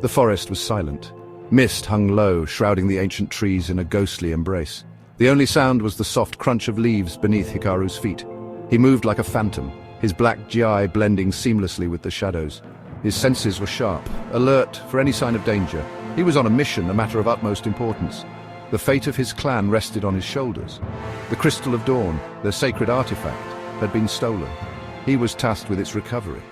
The forest was silent. Mist hung low, shrouding the ancient trees in a ghostly embrace. The only sound was the soft crunch of leaves beneath Hikaru's feet. He moved like a phantom, his black gi blending seamlessly with the shadows. His senses were sharp, alert for any sign of danger. He was on a mission, a matter of utmost importance. The fate of his clan rested on his shoulders. The Crystal of Dawn, their sacred artifact, had been stolen. He was tasked with its recovery.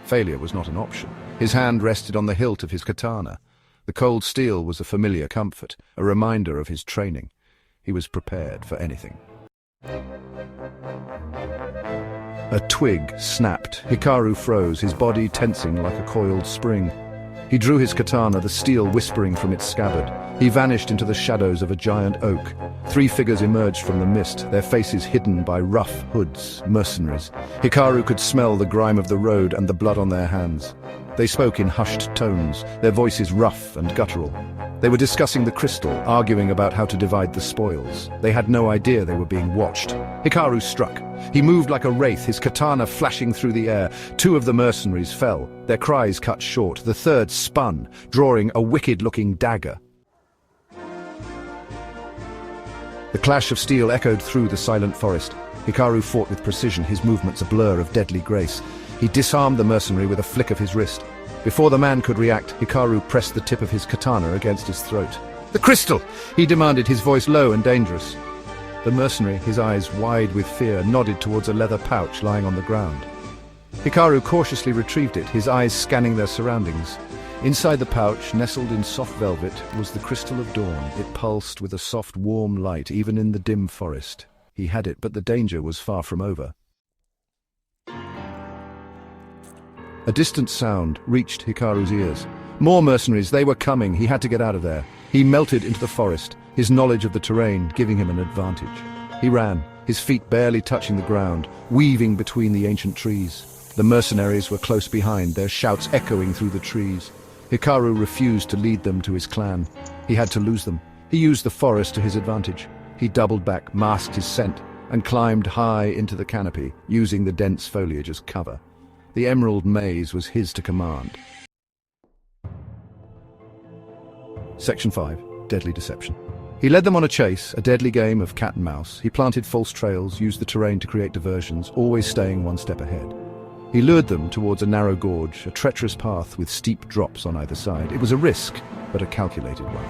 Failure was not an option. His hand rested on the hilt of his katana. The cold steel was a familiar comfort, a reminder of his training. He was prepared for anything. A twig snapped. Hikaru froze, his body tensing like a coiled spring. He drew his katana, the steel whispering from its scabbard. He vanished into the shadows of a giant oak. 3 figures emerged from the mist, their faces hidden by rough hoods, mercenaries. Hikaru could smell the grime of the road and the blood on their hands. They spoke in hushed tones, their voices rough and guttural. They were discussing the crystal, arguing about how to divide the spoils. They had no idea they were being watched. Hikaru struck. He moved like a wraith, his katana flashing through the air. 2 of the mercenaries fell, their cries cut short. The third spun, drawing a wicked-looking dagger. The clash of steel echoed through the silent forest. Hikaru fought with precision, his movements a blur of deadly grace. He disarmed the mercenary with a flick of his wrist. Before the man could react, Hikaru pressed the tip of his katana against his throat. "The crystal!" he demanded, his voice low and dangerous. The mercenary, his eyes wide with fear, nodded towards a leather pouch lying on the ground. Hikaru cautiously retrieved it, his eyes scanning their surroundings. Inside the pouch, nestled in soft velvet, was the Crystal of Dawn. It pulsed with a soft, warm light, even in the dim forest. He had it, but the danger was far from over. A distant sound reached Hikaru's ears. More mercenaries, they were coming. He had to get out of there. He melted into the forest, his knowledge of the terrain giving him an advantage. He ran, his feet barely touching the ground, weaving between the ancient trees. The mercenaries were close behind, their shouts echoing through the trees. Hikaru refused to lead them to his clan. He had to lose them. He used the forest to his advantage. He doubled back, masked his scent, and climbed high into the canopy, using the dense foliage as cover. The emerald maze was his to command. Section 5. Deadly Deception. He led them on a chase, a deadly game of cat and mouse. He planted false trails, used the terrain to create diversions, always staying one step ahead. He lured them towards a narrow gorge, a treacherous path with steep drops on either side. It was a risk, but a calculated one.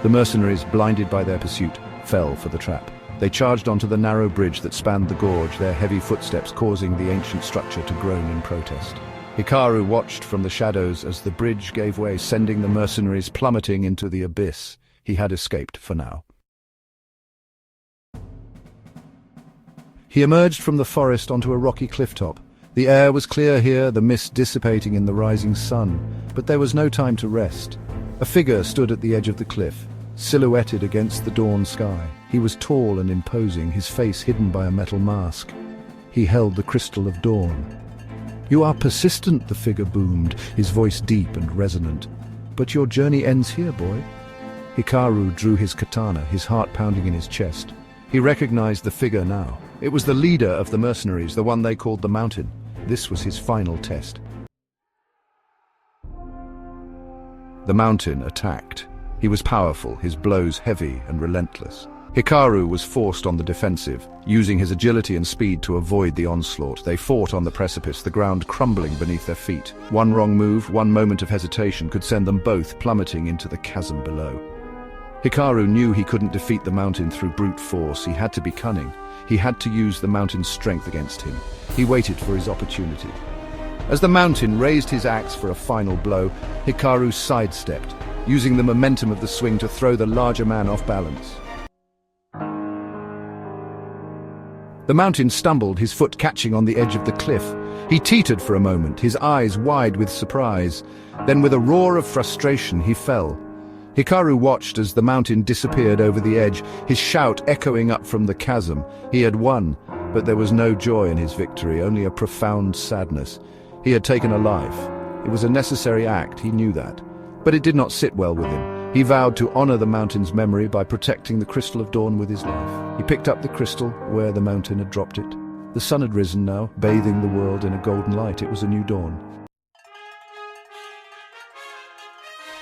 The mercenaries, blinded by their pursuit, fell for the trap. They charged onto the narrow bridge that spanned the gorge, their heavy footsteps causing the ancient structure to groan in protest. Hikaru watched from the shadows as the bridge gave way, sending the mercenaries plummeting into the abyss. He had escaped for now. He emerged from the forest onto a rocky clifftop. The air was clear here, the mist dissipating in the rising sun, but there was no time to rest. A figure stood at the edge of the cliff, silhouetted against the dawn sky. He was tall and imposing, his face hidden by a metal mask. He held the Crystal of Dawn. "You are persistent," the figure boomed, his voice deep and resonant. "But your journey ends here, boy." Hikaru drew his katana, his heart pounding in his chest. He recognized the figure now. It was the leader of the mercenaries, the one they called the Mountain. This was his final test. The Mountain attacked. He was powerful, his blows heavy and relentless. Hikaru was forced on the defensive, using his agility and speed to avoid the onslaught. They fought on the precipice, the ground crumbling beneath their feet. One wrong move, one moment of hesitation could send them both plummeting into the chasm below. Hikaru knew he couldn't defeat the Mountain through brute force. He had to be cunning. He had to use the Mountain's strength against him. He waited for his opportunity. As the Mountain raised his axe for a final blow, Hikaru sidestepped, using the momentum of the swing to throw the larger man off balance. The Mountain stumbled, his foot catching on the edge of the cliff. He teetered for a moment, his eyes wide with surprise. Then with a roar of frustration, he fell. Hikaru watched as the Mountain disappeared over the edge, his shout echoing up from the chasm. He had won, but there was no joy in his victory, only a profound sadness. He had taken a life. It was a necessary act, he knew that. But it did not sit well with him. He vowed to honor the Mountain's memory by protecting the Crystal of Dawn with his life. He picked up the crystal where the Mountain had dropped it. The sun had risen now, bathing the world in a golden light. It was a new dawn.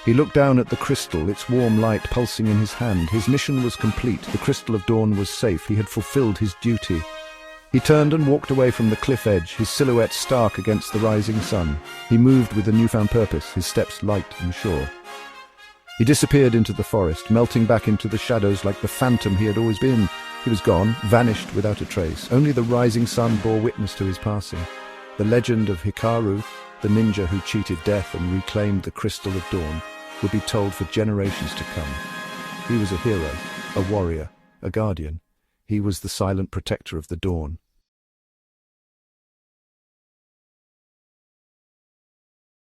He looked down at the crystal, its warm light pulsing in his hand. His mission was complete. The Crystal of Dawn was safe. He had fulfilled his duty. He turned and walked away from the cliff edge, his silhouette stark against the rising sun. He moved with a newfound purpose, his steps light and sure. He disappeared into the forest, melting back into the shadows like the phantom he had always been. He was gone, vanished without a trace. Only the rising sun bore witness to his passing. The legend of Hikaru, the ninja who cheated death and reclaimed the Crystal of Dawn, would be told for generations to come. He was a hero, a warrior, a guardian. He was the silent protector of the dawn.